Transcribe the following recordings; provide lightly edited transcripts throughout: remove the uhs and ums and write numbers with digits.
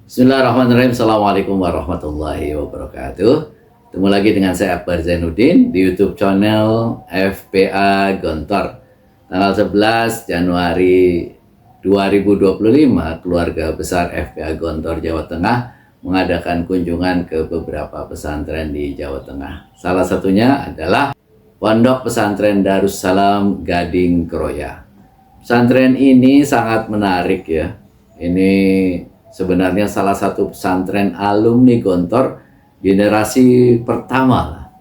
Bismillahirrahmanirrahim. Assalamualaikum warahmatullahi wabarakatuh. Ketemu lagi dengan saya Akbar Zainuddin di YouTube channel FPA Gontor. Tanggal 11 Januari 2025, keluarga besar FPA Gontor Jawa Tengah mengadakan kunjungan ke beberapa pesantren di Jawa Tengah. Salah satunya adalah Pondok Pesantren Darussalam Gading Kroya. Pesantren ini sangat menarik ya. Ini sebenarnya salah satu pesantren alumni Gontor generasi pertama.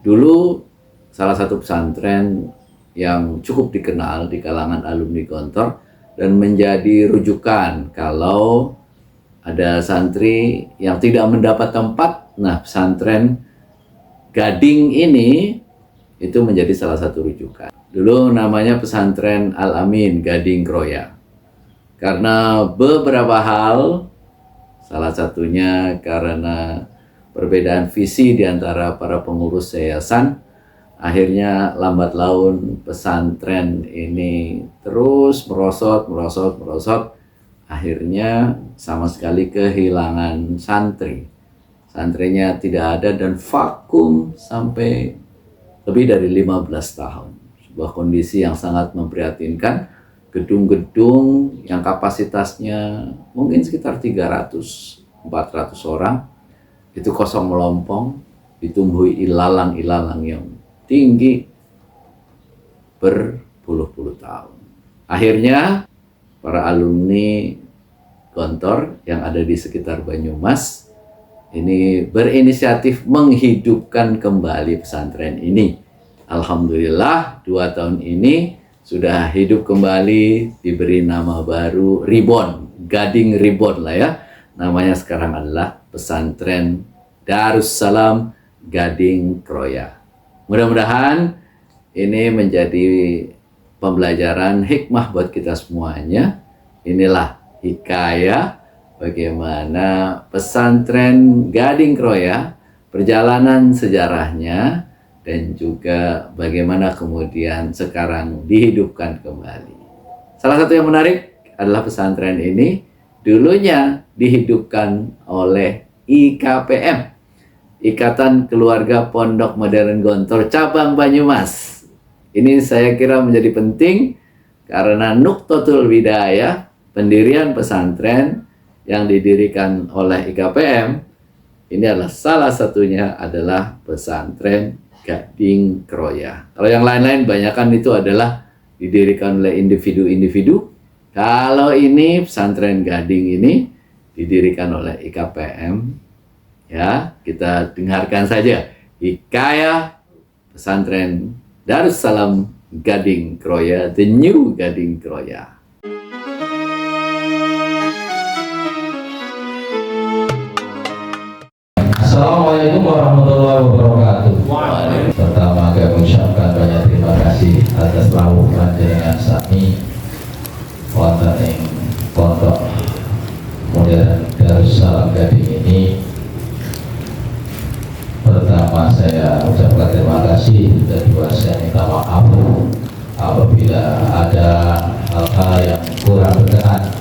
Dulu salah satu pesantren yang cukup dikenal di kalangan alumni Gontor dan menjadi rujukan kalau ada santri yang tidak mendapat tempat. Nah, pesantren Gading ini itu menjadi salah satu rujukan. Dulu namanya Pesantren Al-Amin Gading Kroya. Karena beberapa hal, salah satunya karena perbedaan visi di antara para pengurus yayasan, akhirnya lambat laun pesantren ini terus merosot. Akhirnya sama sekali kehilangan santri. Santrinya tidak ada dan vakum sampai lebih dari 15 tahun. Sebuah kondisi yang sangat memprihatinkan. Gedung-gedung yang kapasitasnya mungkin sekitar 300-400 orang itu kosong melompong, ditumbuhi ilalang-ilalang yang tinggi berpuluh-puluh tahun. Akhirnya para alumni Gontor yang ada di sekitar Banyumas ini berinisiatif menghidupkan kembali pesantren ini. Alhamdulillah 2 tahun ini sudah hidup kembali, diberi nama baru Reborn, Gading Reborn lah ya. Namanya sekarang adalah Pesantren Darussalam Gading Kroya. Mudah-mudahan ini menjadi pembelajaran hikmah buat kita semuanya. Inilah hikayah bagaimana Pesantren Gading Kroya, perjalanan sejarahnya, dan juga bagaimana kemudian sekarang dihidupkan kembali. Salah satu yang menarik adalah pesantren ini dulunya dihidupkan oleh IKPM, Ikatan Keluarga Pondok Modern Gontor Cabang Banyumas. Ini saya kira menjadi penting karena Nuqtatul Bidayah, pendirian pesantren yang didirikan oleh IKPM, ini adalah salah satunya adalah pesantren Gading Kroya. Kalau yang lain-lain banyakan itu adalah didirikan oleh individu-individu. Kalau ini pesantren Gading ini didirikan oleh IKPM. Ya, kita dengarkan saja hikayah pesantren Darussalam Gading Kroya, The New Gading Kroya. Assalamualaikum warahmatullahi wabarakatuh. Pertama kami mengucapkan banyak terima kasih atas rawuh panjenengan sami wonten ing Pondok Modern Darussalam Gading ini. Pertama saya ucapkan terima kasih, dan kedua saya minta maaf apabila ada hal-hal yang kurang berkenan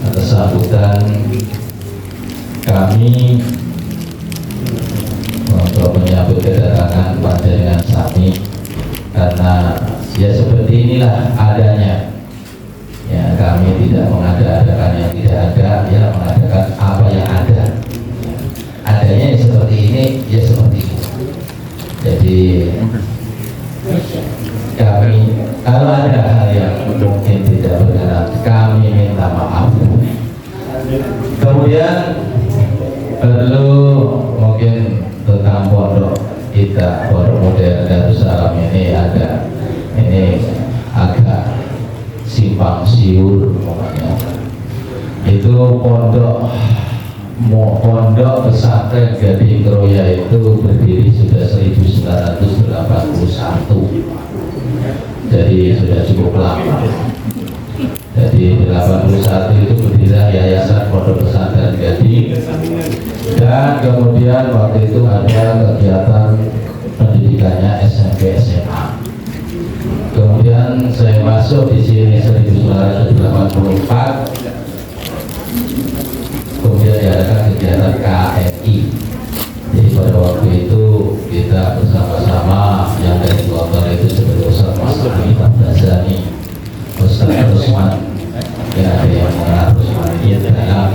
atas sambutan kami untuk menyambut kedatangan panjenengan sami, karena ya seperti inilah adanya ya, kami tidak mengada-adakan yang tidak ada, ya mengadakan apa yang ada. Adanya ya seperti ini, ya seperti itu. Jadi kami kalau ada hal yang mungkin tidak berkenan, kami minta maaf. Kemudian perlu mungkin tentang pondok kita, Pondok Modern Darussalam ini agak simpang siur pokoknya. Itu pondok pesantren Gading Kroya itu berdiri sudah 1981. Jadi sudah cukup lama. Jadi 81 itu berdiri Yayasan Pondok Pesantren Gading, dan kemudian waktu itu ada kegiatan pendidikannya SMP SMA. Kemudian saya masuk di sini 1984. Kemudian kegiatan KMI. Jadi pada waktu itu kita bersama-sama yang dari Gontor itu seperti Ustaz Mas Ali Abdazani, Ustaz Rusman, ya ada yang mengenal Rusman ini adalah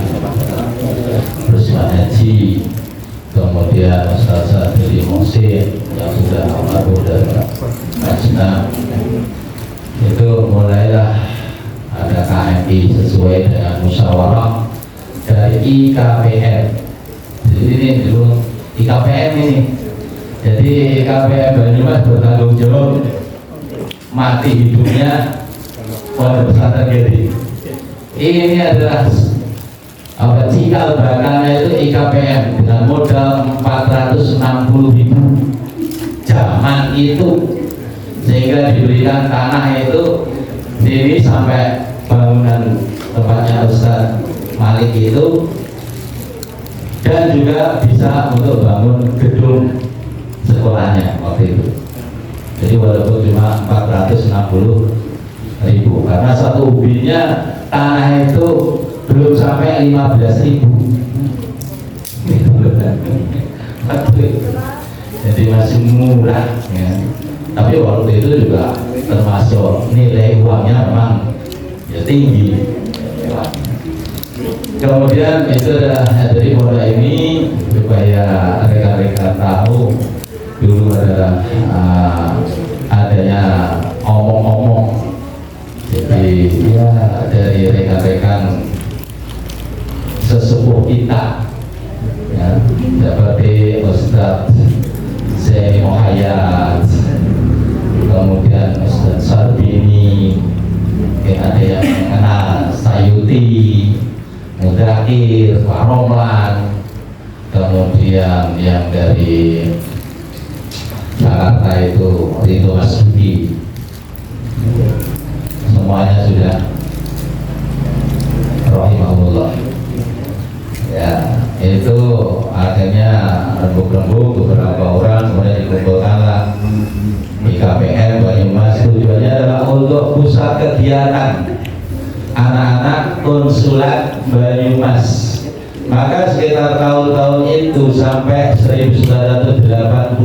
Rusman Haji, kemudian Ustaz Sadri Mohsin yang sudah almarhum dari Majna. Itu mulailah ada KMI sesuai dengan musyawarah dari IKPM. Jadi ini dulu IKPM ini. Jadi IKPM Banyumas bertanggung jawab mati hidupnya Pondok Pesantren Gedi. Ini adalah cikal bakalnya itu IKPM dengan modal 460.000 zaman itu, sehingga diberikan tanah itu ini sampai bangunan tempatnya Ustaz Malik itu, dan juga bisa untuk bangun gedung sekolahnya waktu itu. Jadi walaupun cuma 460.000, karena satu ubinnya tanah itu belum sampai 15.000. Jadi masih murah ya. Tapi waktu itu juga termasuk nilai uangnya memang ya tinggi. Kemudian itu adalah dari modal ini supaya rekan-rekan tahu dulu adalah adanya omong-omong. Jadi ya dari rekan-rekan sesepuh kita ya, seperti Ustaz Zaini Muhayyad, kemudian Ustaz Sarbini, ada yang mengenal Sayuti, Mudakir, Pak Romlan, kemudian yang dari Jakarta itu Ridho Masuki, semuanya sudah rahimahullah. Ya, itu akhirnya rembuk-rembuk beberapa orang, kemudian dikumpulkanlah IKPM Banyumas. Tujuannya adalah untuk pusat kegiatan anak-anak konsulat Banyumas. Maka sekitar tahun-tahun itu sampai 1986-87,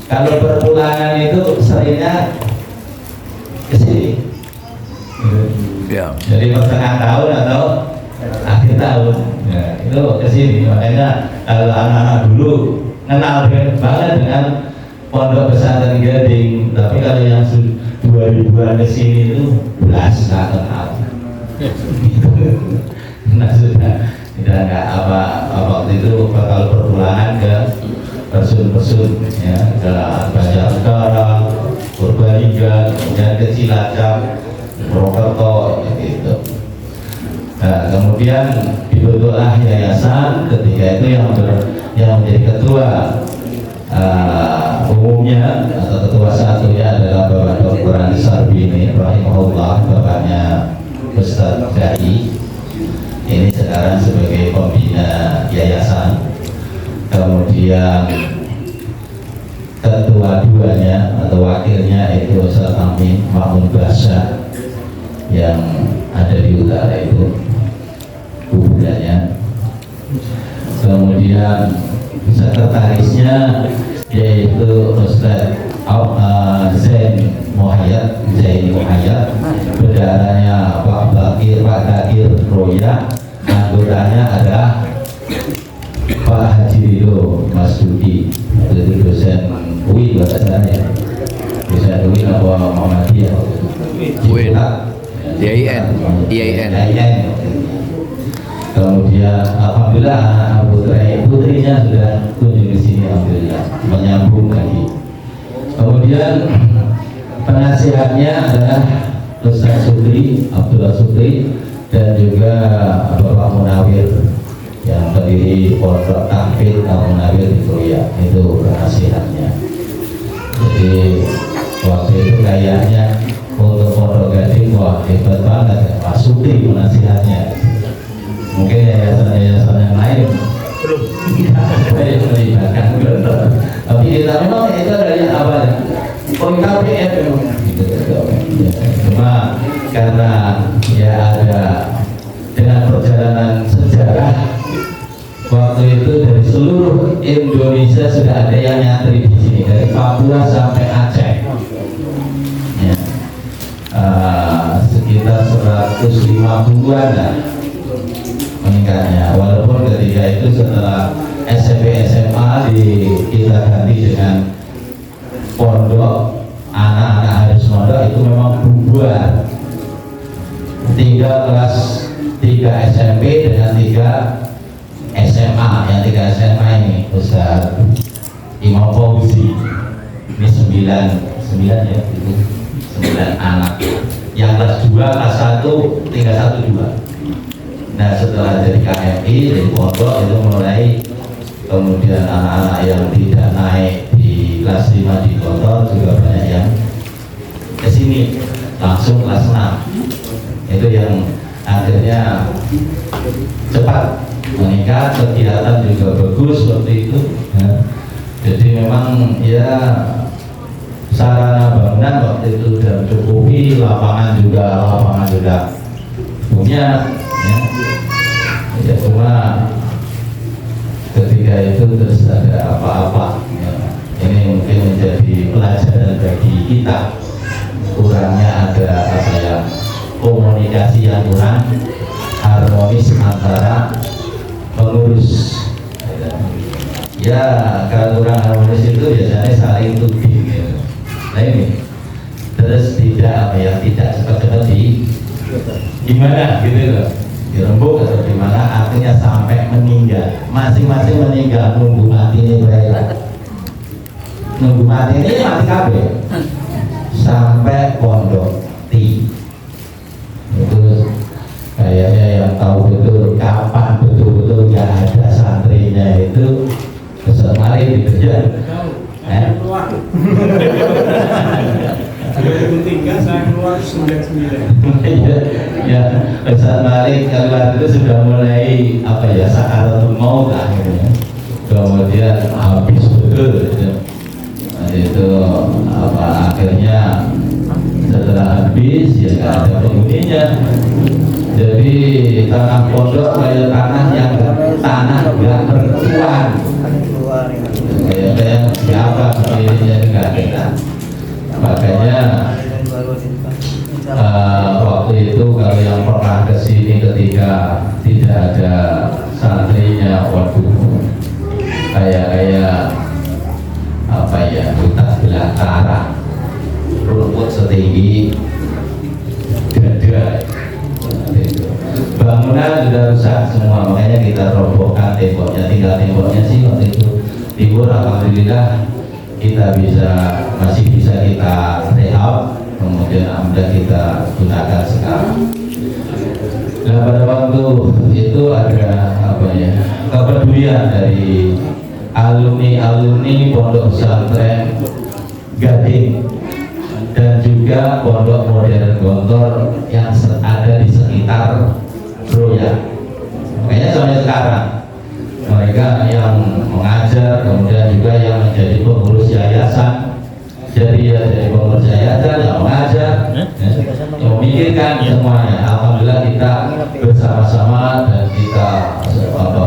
kalau perpulangan itu seringnya ke sini. Ya. Jadi pertengahan tahun atau akhir tahun, ya, itu ke sini. Makanya kalau anak-anak dulu kenal banget dengan Pondok Pesantren Gading, tapi kalau yang 2000-an ke sini itu belas nggak kenal. Nah sudah nggak apa waktu itu bakal perpulangan ke Persun ya, ke Banjarnegara, Purbalingga, kemudian ke Cilacap, Purwokerto gitu. Nah, kemudian dibentuklah yayasan. Ketika itu yang menjadi ketua umumnya atau ketua satunya adalah Bapak Dr. Andi Sarbini rahimahullah, bapaknya Ustaz Dai. Ini sekarang sebagai pembina yayasan. Kemudian ketua duanya atau wakilnya itu Ustaz Amin Mahmud Basha yang ada di utara itu kuburannya. Kemudian sekretarisnya yaitu Ustaz Zaini Muhayyad, bendaharanya Pak Dakir Roya, anggotanya adalah Pak Haji Ridho Mas Dudi, jadi dosen UI bahasanya, dosen UI apa Muhammadiyah, IAIN. Kemudian alhamdulillah anak putrinya sudah kunjung di sini, alhamdulillah menyambung lagi. Kemudian penasihatnya adalah Ustaz Sukri, Abdullah Sukri, dan juga Bapak Munawir yang pendiri Pondok Tahfidz Al-Munawir di Korea, itu penasihatnya. Jadi waktu itu kayaknya untuk Pondok Gading wah hebat banget ya, Pak Sukri penasihatnya. Mungkin yayasan-yayasan yang lain belum melibatkan, tapi kita memang itu dari awal KPM cuma karena ya ada dengan perjalanan sejarah Indonesia sudah ada yang nyantri di sini dari Papua sampai Aceh. Ya. Sekitar 150-an lah meningkatnya. Walaupun ketika itu setelah SMP SMA kita ganti dengan pondok, anak-anak harus mondok itu memang bubar. 3 kelas 3 SMP dengan 3 SMA, yang 3 SMA ini Ustaz Imam Fauzi ini 9 ya, itu 9 anak. Yang kelas 2, kelas 1 tinggal 1, 2. Nah setelah jadi KMI, dari pondok itu mulai, kemudian anak-anak yang tidak naik di kelas 5 di Gontor juga banyak yang kesini langsung kelas 6. Itu yang akhirnya cepat meningkat, kegiatan juga bagus seperti itu. Ya. Jadi memang ya sarana bangunan waktu itu sudah mencukupi, lapangan juga punya. Ya cuma ketika itu terus ada apa-apa. Ya. Ini mungkin menjadi pelajaran bagi kita. Kurangnya ada apa ya, komunikasi yang kurang harmonis antara pengurus. Ya kalau kurang harmonis itu biasanya saling tuding. Ya. Nah ini terus tidak cepat-cepat gimana gitu loh, dirembuk atau gimana, artinya sampai meninggal, masing-masing meninggal, nunggu mati ini baik, nunggu mati ini mati kabeh sampai pondok ti. Itu kayaknya yang tahu betul kapan betul-betul nggak ada santrinya itu besar mari dikejar. 2003 saya keluar 99. Ya, besar mari keluar itu sudah mulai apa ya, sakaratul maut lah gitu ya. Kemudian habis betul gitu. Nah, itu apa akhirnya setelah habis ya nggak ada penghuninya. Jadi tanah pondok kayak tanah yang nggak bertuan, kayak siapa berdirinya nggak ada. Makanya waktu itu kalau yang pernah kesini ketika tidak ada santrinya, waduh kayak apa ya, hutan belantara, rumput setinggi dada. Bangunan sudah rusak semua, makanya kita robohkan temboknya. Tinggal temboknya sih waktu itu timur, alhamdulillah kita masih bisa kita rehab, kemudian alhamdulillah kita gunakan sekarang. Nah pada waktu itu ada apa ya, kepedulian dari alumni Pondok Pesantren Gading dan juga Pondok Modern Gontor yang ada di sekitar Roya. Makanya sampai sekarang mereka yang mengajar, kemudian juga yang menjadi pengurus yayasan. Jadi ya jadi pengurus yayasan, yang mengajar, yang memikirkan semuanya. Alhamdulillah kita bersama-sama dan kita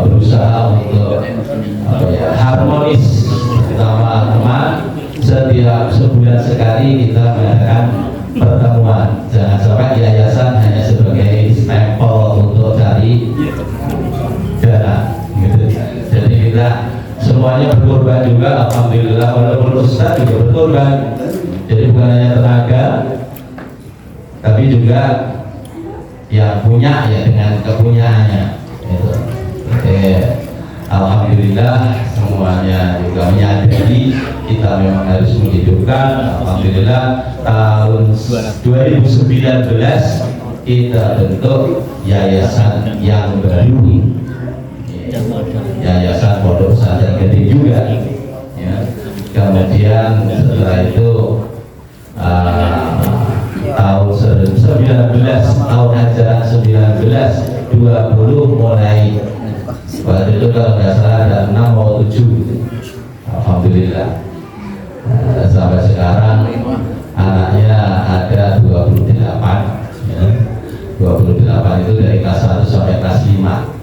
berusaha untuk harmonis teman-teman. Setiap sebulan sekali kita mengadakan pertemuan. Jangan sampai yayasan hanya sebagai stempel untuk cari dana. Gitu. Jadi kita semuanya berkorban juga, alhamdulillah, walaupun Ustaz juga berkorban. Jadi bukan hanya tenaga, tapi juga yang punya ya dengan kepunyaannya. Gitu. Alhamdulillah semuanya juga menyadari kita memang harus menghidupkan. Alhamdulillah tahun 2019 kita bentuk yayasan yang baru, Yayasan Pondok Pesantren Gading juga. Ya. Kemudian setelah itu tahun 19 tahun ajaran 19-20 mulai, waktu itu kalau nggak salah ada 6 atau 7, alhamdulillah. Sampai sekarang anaknya ada 28 ya. 28 itu dari kelas 1 sampai kelas 5.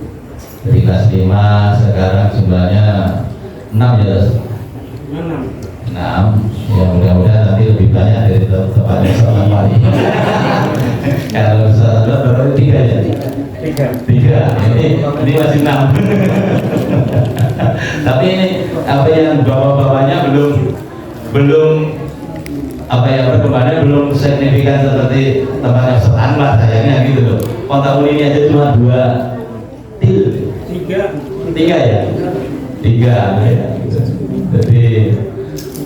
Dari kelas 5 sekarang jumlahnya 6 ya. 6 ya, mudah-mudahan nanti lebih banyak dari tempatnya sama kali. Kalau baru 3 ya. 3 ini masih 6. Tapi ini apa yang bawa-bawanya belum apa yang perkembangannya belum signifikan seperti tempatnya setan lah sayangnya gitu loh. Oh, tahun ini aja cuma 3 ya. 3 ya. Jadi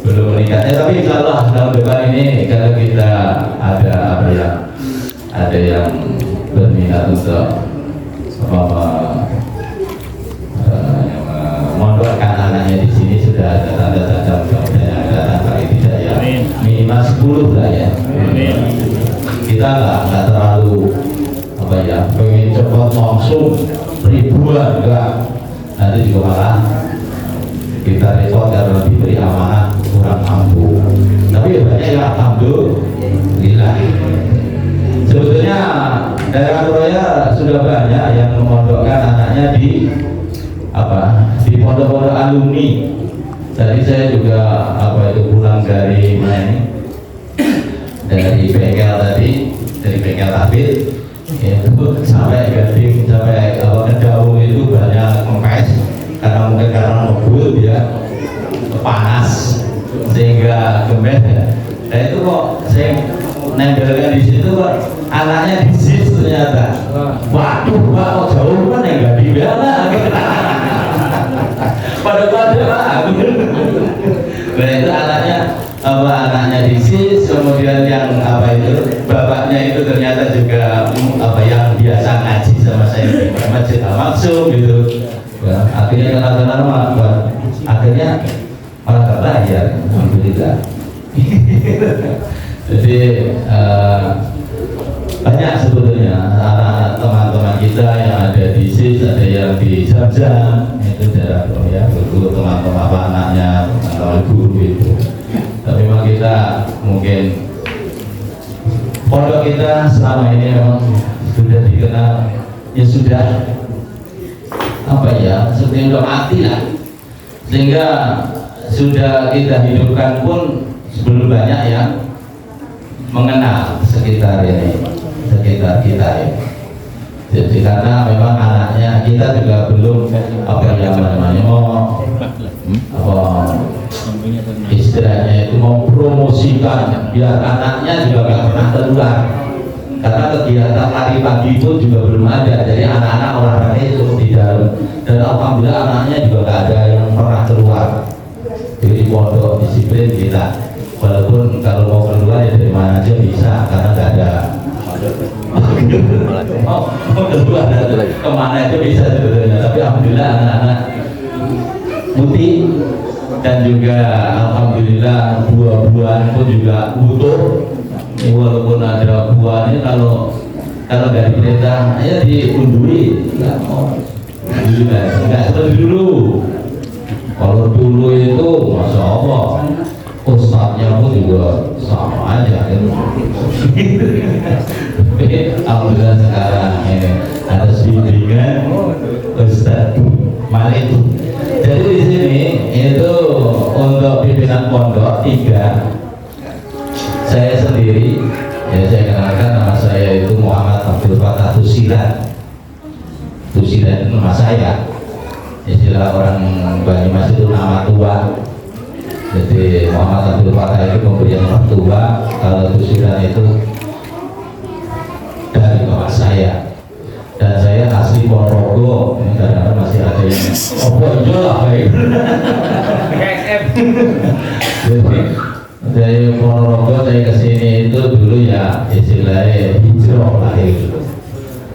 belum meningkatnya, tapi insya Allah tahun depan ini kalau kita ada yang berminat untuk mondokkan anaknya di sini, sudah ada tanda-tanda mudah-mudahan yang datang kali tidak ya minimal 10 lah ya. Kita nggak terlalu apa ya pengen cepat langsung ribuan, enggak, nanti juga malah kita repot karena diberi amanah kurang mampu. Tapi banyak yang alhamdulillah. Sebetulnya daerah Surabaya sudah banyak yang memondokkan anaknya di pondok-pondok alumni. Tadi saya juga pulang dari bengkel dari bengkel Tabit itu sampai Gading sampai Kedaung itu banyak kempes karena mungkin karena mobil ya panas sehingga gembes ya. Nah itu kok saya nempelkan di situ kok anaknya di situ ternyata. Waduh, Pak, kok jauh kan yang nggak dibela. Pada Pak. Nah itu anaknya di situ, kemudian yang bapaknya itu ternyata juga yang biasa ngaji sama saya di Masjid Al-Maksum gitu. Ya, akhirnya akhirnya malah terbayar, alhamdulillah. Jadi banyak sebetulnya anak-anak teman-teman kita yang ada di SIS, ada yang di Zamzam, itu daerah ya, guru teman-teman anaknya, teman-teman guru itu. Tapi memang kita mungkin pondok kita selama ini memang sudah dikenal ya sudah seperti udah mati lah, sehingga sudah kita hidupkan pun sebelum banyak yang mengenal sekitar kita ini. Jadi karena memang anaknya kita juga belum istilahnya itu mempromosikan biar anaknya juga nggak pernah tertular. Karena kegiatan lari pagi itu juga belum ada, jadi anak-anak olahraga itu di dalam, dan alhamdulillah anaknya juga nggak ada yang pernah keluar. Jadi pondok disiplin kita, walaupun kalau mau keluar ya dari mana aja bisa, karena nggak ada keluar kemana aja bisa sebetulnya. Tapi alhamdulillah anak-anak putih dan juga alhamdulillah buah-buahan pun juga utuh. Walaupun ada buahnya, kalau dari perintah ya diunduri, nggak mau, nggak seperti dulu. Kalau dulu itu masya Allah ustadznya pun juga sama aja gitu. Alhamdulillah sekarang ini ada bimbingan Ustadz Malik. Jadi di sini itu untuk pimpinan pondok 3. Saya sendiri, ya saya kenalkan nama saya itu Muhammad Abdul Fattah Tusilan. Tusilan itu nama saya. Istilah orang Banyumas itu nama tua. Jadi Muhammad Abdul Fattah itu pemberian mertua. Kalau Tusilan itu dari bapak saya. Dan saya asli Ponorogo. Ini kadang-kadang masih ada yang itu lah baik. Dari Ponorogo saya kesini itu dulu ya istilahnya hijrah lah itu.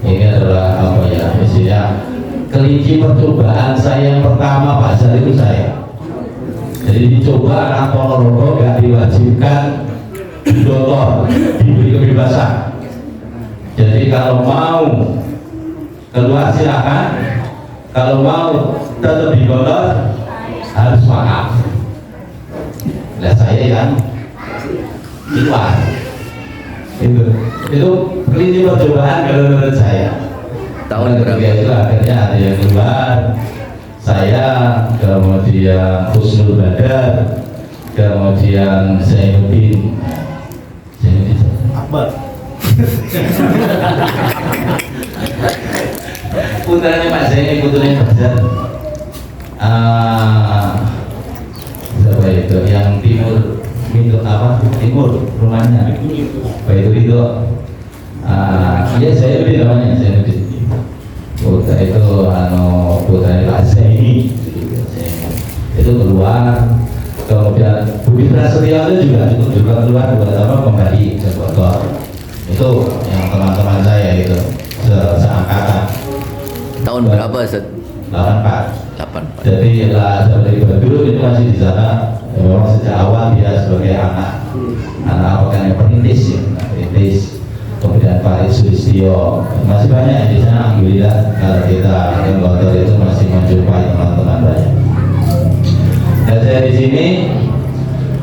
Ini adalah istilahnya kelinci percobaan saya yang pertama pasar itu saya. Jadi dicoba anak Ponorogo gak diwajibkan didokter, diberi kebebasan. Jadi kalau mau keluar silakan, kalau mau tetap didokter harus maaf. Nah saya yang keluar itu kelinci percobaan kalau menurut saya. Tahun berapa itu akhirnya ada yang keluar, saya, kemudian Husnul Badar, kemudian Zainuddin Akbar. putranya Pak Zaini, putranya Fajar. Siapa itu yang timur, timur rumahnya Pak itu ya saya lebih namanya saya lebih putra itu putranya Pak Zaini itu keluar. Kemudian Budi Prasetyo itu juga keluar kembali ke Bogor. Itu yang teman-teman saya itu seangkatan. Tahun berapa, Ustaz? 84. 84. Jadi dari Badru itu masih di sana. Memang sejak awal dia sebagai anak organ yang perintis ya, perintis. Kemudian Pak Sulistyo, masih banyak di sana. Alhamdulillah kalau kita yang Bogor itu masih menjumpai teman-teman banyak. Dan saya di sini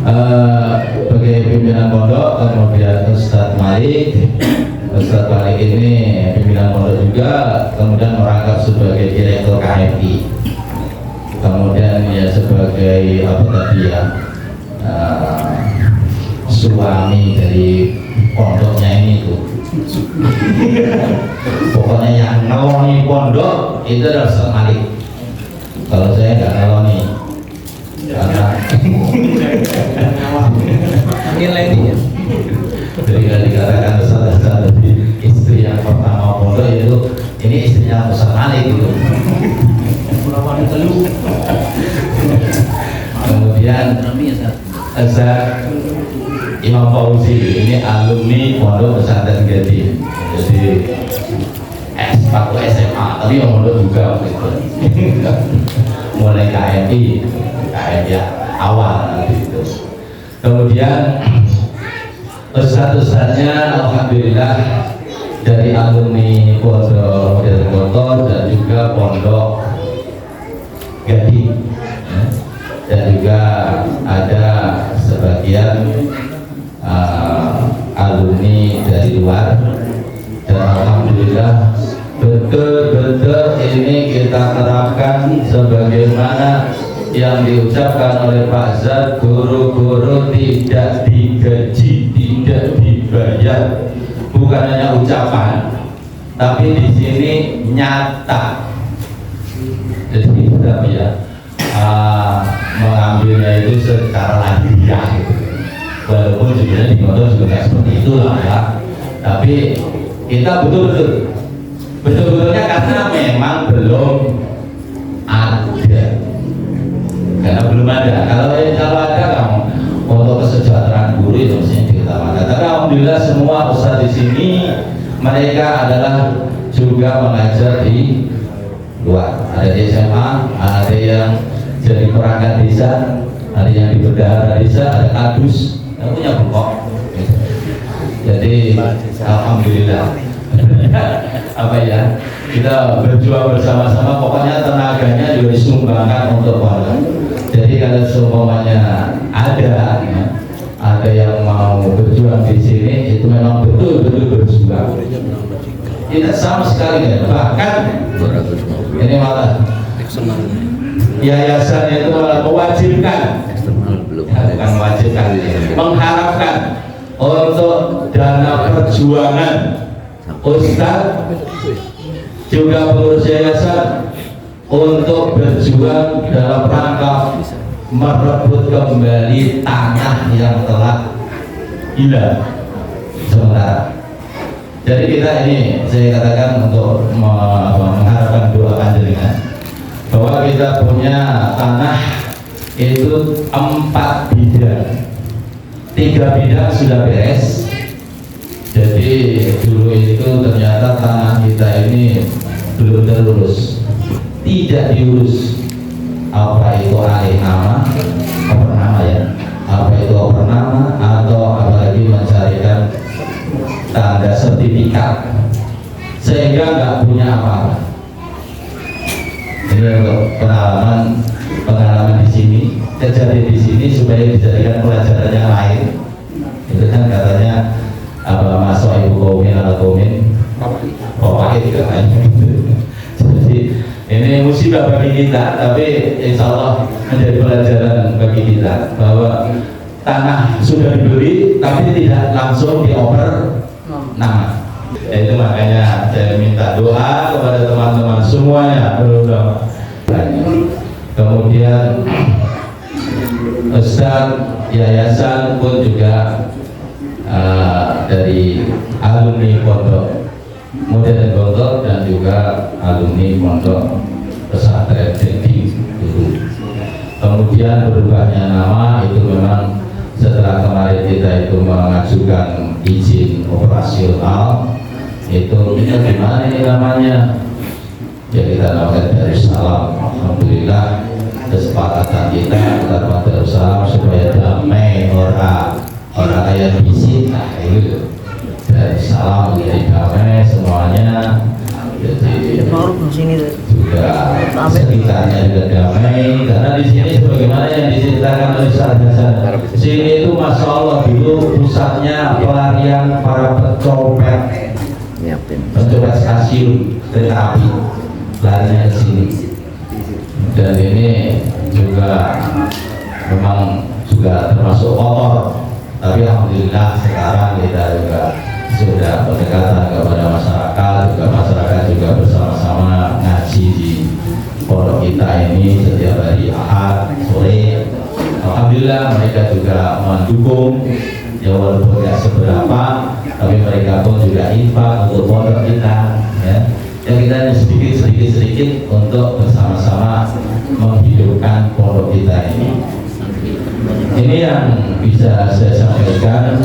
sebagai pimpinan pondok, kemudian Ustadz Malik ini pimpinan pondok juga, kemudian merangkap sebagai direktur KMI, kemudian ya sebagai apa tadi ya suami dari pondoknya ini tuh. Pokoknya yang ngeloni pondok itu adalah Ustadz Malik. Kalau saya nggak ngeloni karena Nilai dia. jadi dikatakan besar dari istri yang pertama pondok itu ini istrinya Ustadz Malik gitu. Kemudian Ustadz Imam Fauzi ini alumni pondok pesantren Gedi, jadi S1 SMA tapi yang pondok juga waktu itu. Mulai KMI awal gitu. Kemudian ustadz-ustadznya alhamdulillah dari alumni Pondok Modern Gontor dan juga Pondok Gading dan juga ada sebagian alumni dari luar, dan alhamdulillah betul-betul ini kita terapkan sebagaimana yang diucapkan oleh Pak Zat, guru-guru tidak digaji, tidak dibayar, bukan hanya ucapan, tapi di sini nyata. Jadi kita ya mengambilnya itu secara lahiriah gitu. Walaupun sebenarnya di Pondok juga nggak seperti itulah ya, tapi kita betul-betulnya karena memang belum ada. Karena belum ada. Kalau ada kamu untuk kesejahteraan guru itu mesti diutamakan. Tapi alhamdulillah semua ustadz di sini mereka adalah juga mengajar di luar. Ada di SMA, ada yang jadi perangkat desa, ada yang di bendahara desa, ada kadus, yang punya bengkok. Jadi alhamdulillah apa ya, kita berjuang bersama-sama, pokoknya tenaganya juga disumbangkan untuk pondok. Jadi kalau semuanya ada yang mau berjuang di sini, itu memang betul-betul berjuang. Tidak sama sekali ya, bahkan ini malah yayasan itu malah mewajibkan, bukan mewajibkan, mengharapkan untuk dana perjuangan ustadz juga pengurus yayasan untuk berjuang dalam rangka merebut kembali tanah yang telah hilang sementara. Jadi kita ini saya katakan untuk mengharapkan doa panjenengan bahwa kita punya tanah itu 4 bidang, 3 bidang sudah beres. Jadi dulu itu ternyata tanah kita ini belum terurus, tidak diurus. Apa itu alih nama, opernama ya, apa itu opernama, atau apalagi mencarikan tanda sertifikat, sehingga nggak punya apa-apa. Ini untuk pengalaman di sini, kejadian di sini supaya dijadikan pelajaran yang lain. Itu kan katanya apa masuk ibu kaumin atau kaumin, bapak itu katanya. Jadi Ini musibah bagi kita, tapi insya Allah menjadi pelajaran bagi kita bahwa tanah sudah dibeli, tapi tidak langsung dioper nama. Itu makanya saya minta doa kepada teman-teman semuanya, terutama. Kemudian Ustadz yayasan pun juga dari alumni Pondok Modern Gontor dan juga alumni Pondok Pesantren Tinggi dulu. Kemudian berubahnya nama itu memang setelah kemarin kita itu mengajukan izin operasional, itu kita gimana ini namanya? Ya kita namakan Darussalam. Alhamdulillah kesepakatan kita antara Darussalam supaya damai, orang kayak bisik, nah itu Darussalam menjadi damai semuanya. Jadi juga sekitarnya juga damai, karena di sini sebagaimana yang diceritakan oleh Ustaz Hasan, sini itu masya Allah dulu pusatnya pelarian para pencopet, pencopet stasiun kereta api, larinya ke sini. Dan ini juga memang juga termasuk kotor, tapi alhamdulillah sekarang kita juga sudah pendekatan kepada masyarakat, juga masyarakat juga bersama-sama ngaji di pondok kita ini setiap hari Ahad sore. Alhamdulillah mereka juga mendukung, ya walaupun tidak seberapa, tapi mereka pun juga infak untuk pondok kita, ya. Yang kita sedikit untuk bersama-sama menghidupkan pondok kita ini. Ini yang bisa saya sampaikan.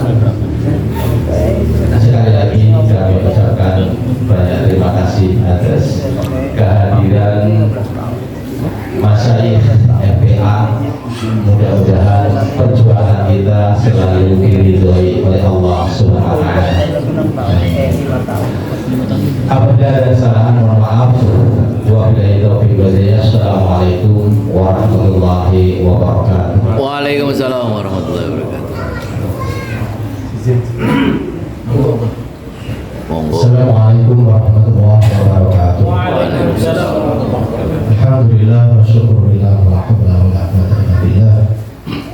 Sekali lagi kami ucapkan banyak terima kasih atas kehadiran Masyayikh FPA. Mudah-mudahan perjuangan kita selalu diridhoi oleh Allah Subhanahu wa taala. Apabila ada kesalahan mohon maaf. Wabillahi taufiq wal hidayah. Assalamualaikum warahmatullahi wabarakatuh. Waalaikumsalam warahmatullahi wabarakatuh. Assalamualaikum warahmatullahi wabarakatuh. Waalaikumsalam. Alhamdulillah wa syukurillah wa haula wa la quwwata illa billah.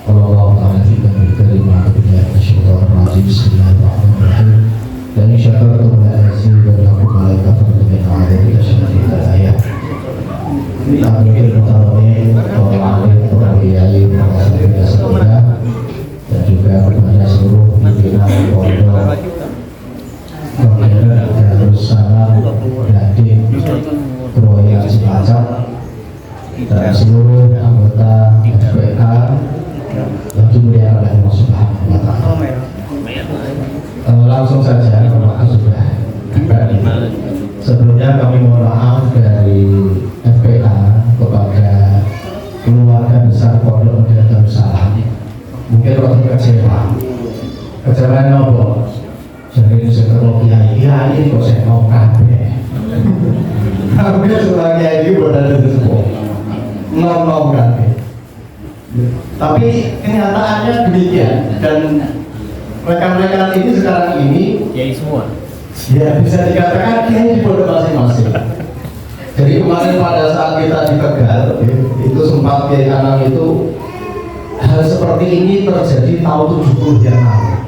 Wallahu ta'ala fi dzikri karim wa billahi minasyaitonir rajim. Bismillahirrahmanirrahim. Dan syakartum la azidannakum wa la kafartum min 'adzabi asyadid ayat. Amin mutawallim wa alim wa kiai wa asatidz dan juga kepada seluruh pimpinan pondok Modern Darussalam Gading Proyek Cilacap dan seluruh anggota FPA yang dimuliakan oleh Allah Subhanahu wa taala. Langsung saja kalau sudah kembali. Sebelumnya kami mohon maaf dari FPA kepada keluarga besar Pondok Modern Darussalam. Mungkin waktu kecewa nopo. Jadi setelah kiai kok saya mau kabeh. Kabeh setelah kiai bodoh itu semua. Ngomong kabeh. Tapi kenyataannya demikian, dan rekan-rekan ini sekarang ini Kiai semua. ya bisa dikatakan kiai di pondok masing-masing. Jadi kemarin pada saat kita di Tegal itu sempat Kiai Anang itu hal seperti ini terjadi tahun 70 yang lalu.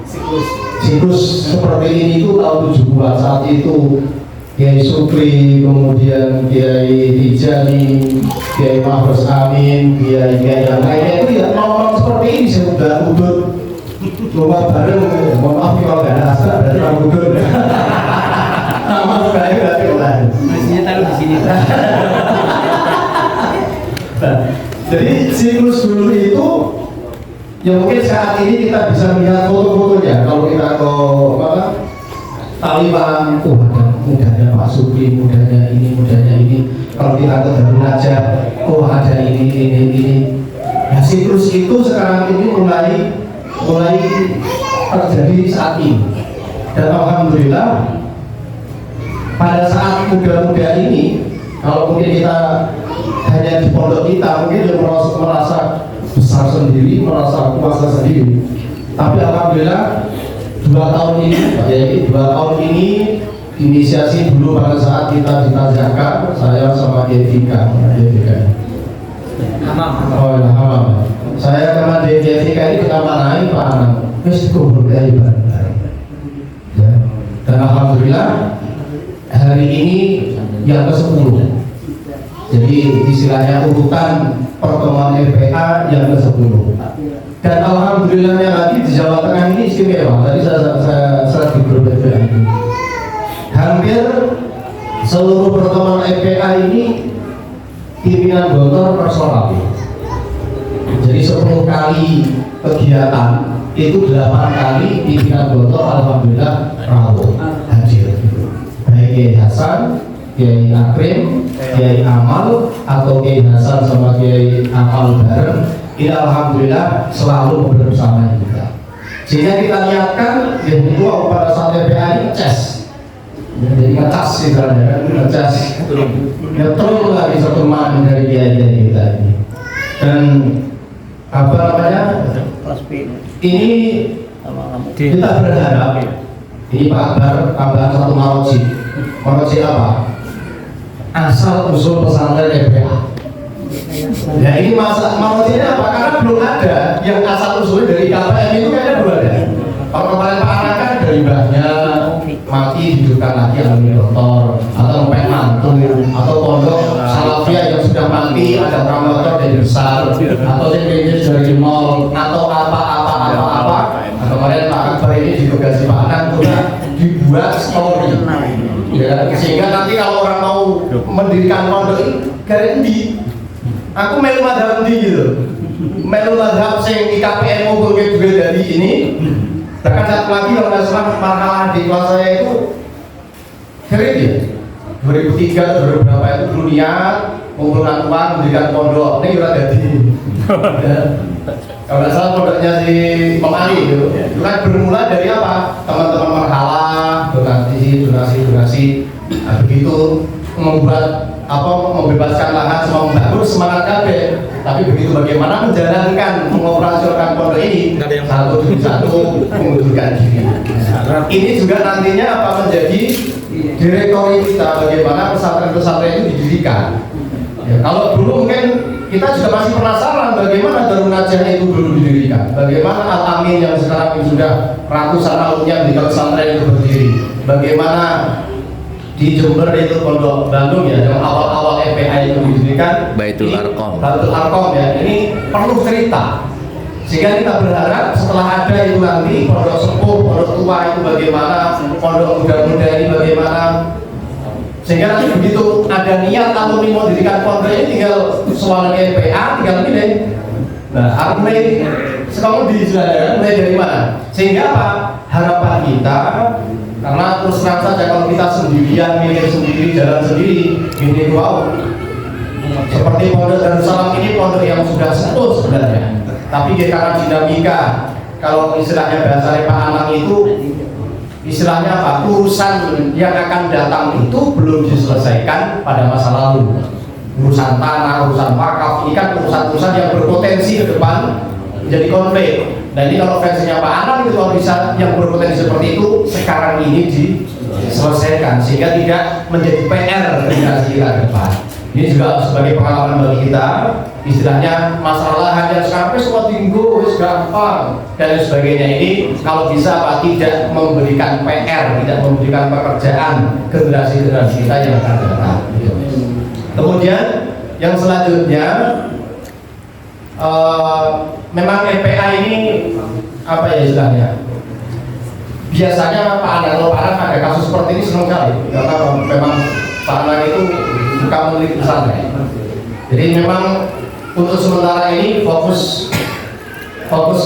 Siklus seperti ini itu tahun 70-an. Saat itu Kiai Sukri, kemudian Kiai Tijani, Kiai Mahfuz Amin, Kiai yang lainnya itu ya ngomong seperti ini. Saya udah udut rumah bareng, mohon maaf kalau nggak ada asal dari Pak Udut. Nama saya nggak lain. Masihnya taruh di sini. Jadi siklus dulu itu ya mungkin saat ini kita bisa melihat foto-fotonya. Kalau kita ke Taliban, ada mudanya Pak Sukri, mudanya ini. Kalau kita ke Darul Najah, ada ini. Nah, siklus itu sekarang ini mulai terjadi saat ini. Dan alhamdulillah pada saat muda-muda ini, kalau mungkin kita hanya di pondok kita mungkin merasa besar sendiri, merasa kuasa sendiri. Tapi alhamdulillah 2 tahun ini inisiasi dulu pada saat kita ditajakan, saya sama Devika. Oh ya, Hamam. Saya sama Devika ini kita marahi Pak Anam. Wis kumpul kayak bareng. Ya. Dan alhamdulillah hari ini yang ke-10. Jadi istilahnya urutan pertemuan FPA yang ke-10. Dan alhamdulillahnya lagi di Jawa Tengah ini istimewa. Tadi saya di grup FPA ini. Hampir seluruh pertemuan FPA ini pimpinan Gontor personal. Jadi 10 kali kegiatan itu 8 kali pimpinan Gontor alhamdulillah rawuh hadir. Baik Kiai Hasan, Kiai Akrim, Kiai Amal atau Kiai Hasan sama Kiai Amal bareng, ini alhamdulillah selalu bersama kita. Sehingga kita lihatkan yang kedua pada saat FPA ini ngecas. Jadi ngecas istilahnya kan, ngecas. Nyetrum lah di satu man dari Kiai kita ini. Dan apa namanya? Ini kita berharap ini Pak Akbar tambahan satu maroji apa? Asal usul pesantren FPA. Ya ini masa marojinya apa? Karena belum ada yang asal usulnya dari KPM itu kayaknya belum ada. Kalau kemarin Pak Anak kan dari mbahnya mati hidupkan lagi alumni doktor atau sampai mantu atau pondok salafiyah yang sudah mati ada promotor dari besar atau yang dari mall atau apa. Nah, kemarin Pak Akbar ini ditugasi Pak Anak sudah dibuat story ya, sehingga nanti kalau orang mau mendirikan pondok ini garanti aku melu madhab gitu, melu madhab sing IKPN mau juga dari ini. Bahkan satu lagi kalau nggak salah marhalah di kelas saya itu keren ya 2003 atau berapa itu dulu niat mengumpulkan uang mendirikan pondok ini udah jadi ya. Kalau nggak salah pondoknya si Pemali gitu. Itu kan bermula dari apa? Teman-teman marhalah donasi nah, begitu membuat membebaskan lahan semua membangun semangat kabeh. Tapi begitu bagaimana menjalankan mengoperasionalkan pondok ini satu demi satu mengundurkan diri. Ini juga nantinya apa menjadi direktori kita bagaimana pesantren-pesantren itu didirikan. Ya, kalau dulu mungkin kita juga masih penasaran bagaimana Darun Najah itu dulu didirikan. Bagaimana Al-Amin yang sekarang ini sudah ratusan tahunnya di pesantren itu berdiri. Bagaimana di Jember itu Pondok Bandung ya yang awal-awal FPA itu didirikan Baitul Arqam ya, ini perlu cerita sehingga kita berharap setelah ada itu nanti pondok sepuh, pondok tua itu bagaimana, pondok muda-muda ini bagaimana, sehingga nanti begitu ada niat alumni mau didirikan pondok ini tinggal soal FPA tinggal pilih. Nah, mulai sekarang dijelaskan mulai dari mana sehingga apa harapan kita. Karena terus terang saja kalau kita sendirian, mikir sendiri, jalan sendiri, ini wow. Seperti pondok Darussalam ini pondok yang sudah sentuh sebenarnya. Tapi karena dinamika, kalau istilahnya bahasa Pak Anang itu, istilahnya apa? Urusan yang akan datang itu belum diselesaikan pada masa lalu. Urusan tanah, urusan wakaf, ini kan urusan-urusan yang berpotensi ke depan menjadi konflik. Nah ini kalau versinya Pak Anam itu kalau bisa yang berpotensi seperti itu sekarang ini diselesaikan sehingga tidak menjadi PR generasi kita ke depan. Ini juga sebagai pengalaman bagi kita, istilahnya masalah hanya sampai semua tinggu, gampang dan sebagainya ini kalau bisa Pak tidak memberikan PR, tidak memberikan pekerjaan generasi-generasi kita yang akan datang. Kemudian yang selanjutnya memang FPA ini apa ya istilahnya? Biasanya Pak Anang ada kasus seperti ini senang sekali karena memang Pak Anang itu bukan meneliti pesantren. Jadi memang untuk sementara ini fokus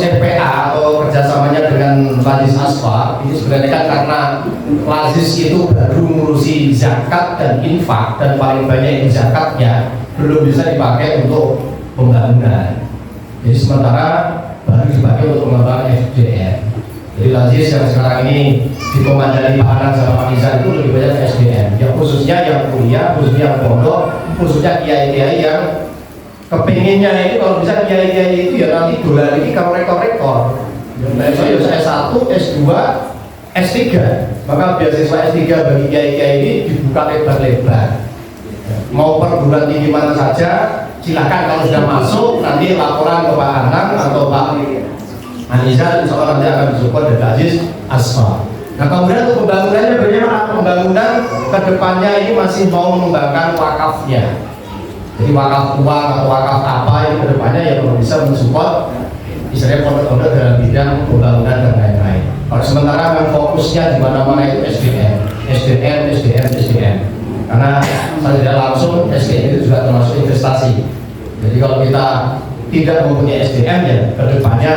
FPA atau kerjasamanya dengan Lazis Asfa ini sebenarnya kan karena Lazis itu baru ngurusi zakat dan infak dan paling banyak ini zakatnya belum bisa dipakai untuk pembangunan. Jadi sementara baru dipakai untuk pengembangan SDM. Jadi Lazis yang sekarang ini dikomandani Pak Anang sama Pak Nizar itu lebih banyak SDM. Yang khususnya yang kuliah, khususnya yang pondok, khususnya kiai-kiai yang kepinginnya itu kalau bisa kiai-kiai itu ya nanti dolar ini kalau rektor. Saya S1, S2, S3 Maka beasiswa S3 bagi kiai-kiai ini dibuka lebar-lebar. Mau perguruan tinggi mana saja, silakan. Kalau sudah masuk nanti laporan ke Pak Anang atau Pak Anizal, insya Allah nanti akan disupport dari Aziz Asfar. Nah kemudian untuk pembangunannya bagaimana? Pembangunan kedepannya ini masih mau mengembangkan wakafnya. Jadi wakaf uang atau wakaf apa ini kedepannya yang bisa mensupport istilahnya pondok-pondok dalam bidang pembangunan dan lain-lain. Kalau sementara memang fokusnya di mana-mana itu SDM. Karena saya tidak langsung SDM itu juga termasuk investasi. Jadi kalau kita tidak mempunyai SDM ya kedepannya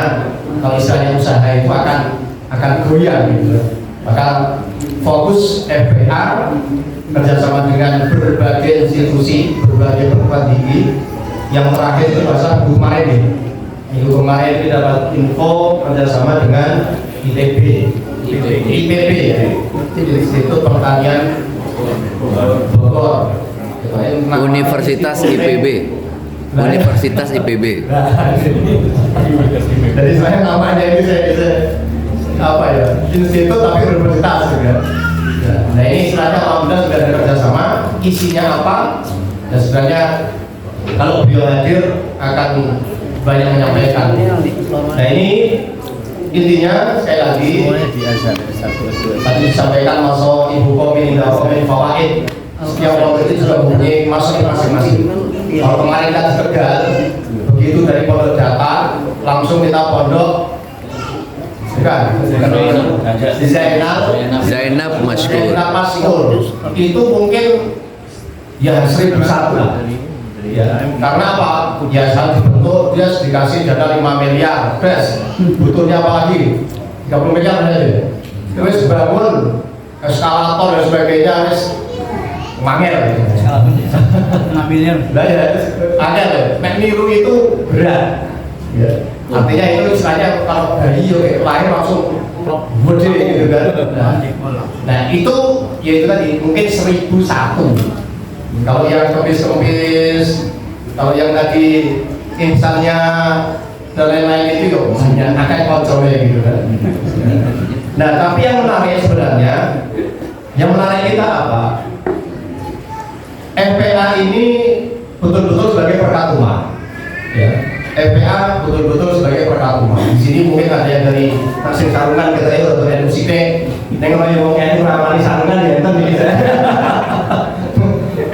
kalau istilahnya usaha itu akan goyang gitu. Maka fokus FPA kerjasama dengan berbagai institusi, berbagai perguruan tinggi. Yang terakhir itu masalah minggu kemarin ini dapat info kerjasama dengan IPB ya, Institut Pertanian Bogor, Universitas IPB. Jadi saya namanya ini saya apa ya, institut tapi universitas juga. Nah ini istilahnya alhamdulillah sudah ada kerjasama. Isinya apa? Dan sebenarnya kalau beliau hadir akan banyak menyampaikan. Nah ini intinya sekali lagi tadi disampaikan masuk Ibu Komin Fawaid. Setiap pondok itu sudah mempunyai masing-masing. Kalau kemarin kita Tegal, begitu dari pondok data langsung kita pondok Zainab Maskur. Itu mungkin ya 1.001 lah. Ya, karena apa? Ya saat dibentuk dia dikasih dana 5 miliar, butuhnya apa lagi? 30 miliar aja. Terus bangun eskalator dan sebagainya, terus mangel. 6 miliar. Nah ya, ada nek niru itu berat. Ya. Artinya itu istilahnya kalau bayi lahir langsung gede gitu kan. Nah itu ya itu tadi mungkin 1.001. Kalau yang kempis, kalau yang tadi insannya dan lain-lain itu ya hanya akan kontrolnya gitu kan. Nah tapi yang menarik sebenarnya, yang menarik kita apa? FPA ini betul-betul sebagai perkatuman. Ya. FPA betul-betul sebagai perkatuman. Di sini mungkin ada yang dari Nasir Sarungan kita itu atau NUCP. Neng kalau yang mau ramali sarungan ya itu bisa.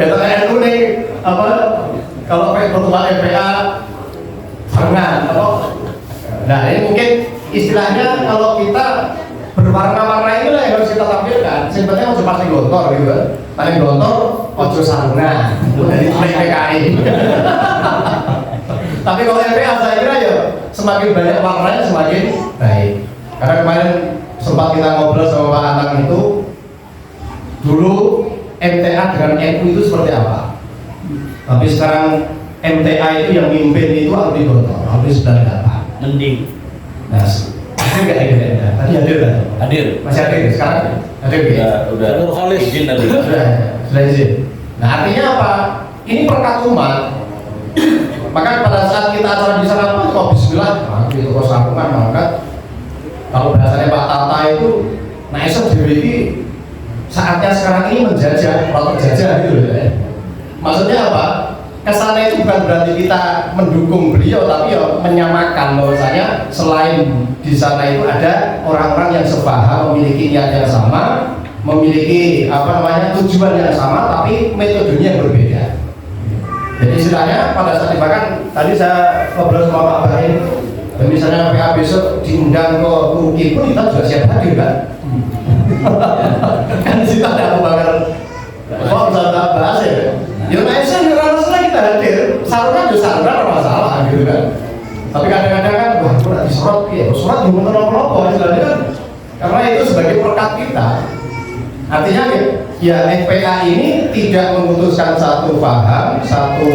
Itu NU nih apa? Kalau pertemuan FPA sarungan apa? Nah ini mungkin istilahnya kalau kita berwarna-warna ini lah yang harus kita tampilkan. Sebenarnya harus pasti gontor gitu kan. Paling gontor, ojo sarungan dari PKI. Tapi kalau FPA saya kira ya semakin banyak warnanya semakin baik. Karena kemarin sempat kita ngobrol sama Pak Anang itu dulu MTA dengan NU itu seperti apa. Tapi sekarang MTA itu yang mimpin itu Aldi Gontor, Aldi 98. Mending. Nah, hadir nggak ya? Tadi hadir kan? Hadir. Masih hadir sekarang? Hadir ya? Udah izin tadi. Sudah izin. Nah artinya apa? Ini perkatuman. Maka pada saat kita acara di sana pun kok bismillah, itu kos aku kan mangkat. Kalau bahasanya Pak Tata itu, nah esok ini saatnya sekarang ini menjajah, atau terjajah gitu ya. Maksudnya apa? Kesannya itu bukan berarti kita mendukung beliau, tapi ya menyamakan bahwasanya selain di sana itu ada orang-orang yang sepaham, memiliki niat yang sama, memiliki tujuan yang sama, tapi metodenya yang berbeda. Jadi istilahnya pada saat bahkan tadi saya ngobrol sama Pak Bahin, misalnya PA besok diundang ke Turki pun kita juga siap hadir kan? Kan kita ada Abu Bakar, kok bisa bahas ya? Ya saya rasa kita hadir, sarungan juga sarungan masalah gitu kan? Tapi kadang-kadang kan, wah aku nak disorot, ya surat belum menolong-nolong istilahnya kan? Karena itu sebagai perkat kita. Artinya ya FPA ini tidak memutuskan satu paham, satu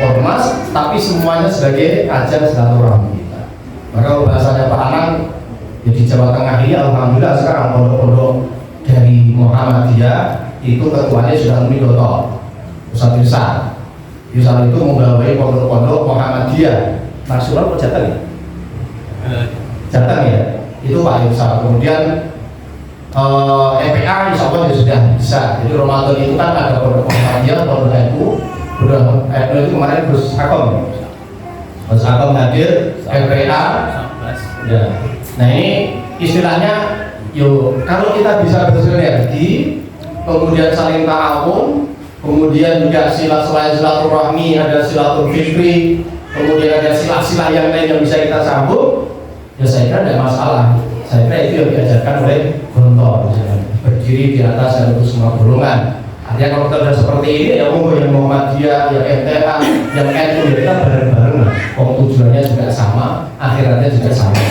ormas, tapi semuanya sebagai ajang silaturahmi kita. Maka bahasanya Pak Anang ya di Jawa Tengah ini alhamdulillah sekarang pondok-pondok dari Muhammadiyah itu ketuanya sudah Midoto, pusat desa. Di sana itu menggawai pondok-pondok Muhammadiyah. Nasional atau Jateng ya? Jateng ya. Itu Pak Yusa. Kemudian EPA insya Allah ya sudah bisa. Jadi Ramadan itu kan ada pondok Muhammadiyah, pondok NU, itu kemarin Gus Akom hadir, EPA. Ya. Nah ini istilahnya, yuk kalau kita bisa bersinergi, kemudian saling ta'awun, kemudian juga silaturahmi, ada silatul fikri, kemudian ada sila-sila yang lain yang bisa kita sambung, ya saya kira tidak masalah. Saya kira itu yang diajarkan oleh Gontor, berdiri di atas dan untuk semua golongan. Artinya kalau kita sudah seperti ini, ya monggo yang Muhammadiyah, yang MTA, yang NU, ya kita bareng-bareng lah. Tujuannya juga sama, akhiratnya juga sama.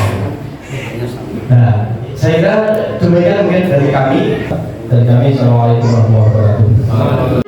Nah, saya kira demikian mungkin dari kami. Assalamualaikum warahmatullahi wabarakatuh.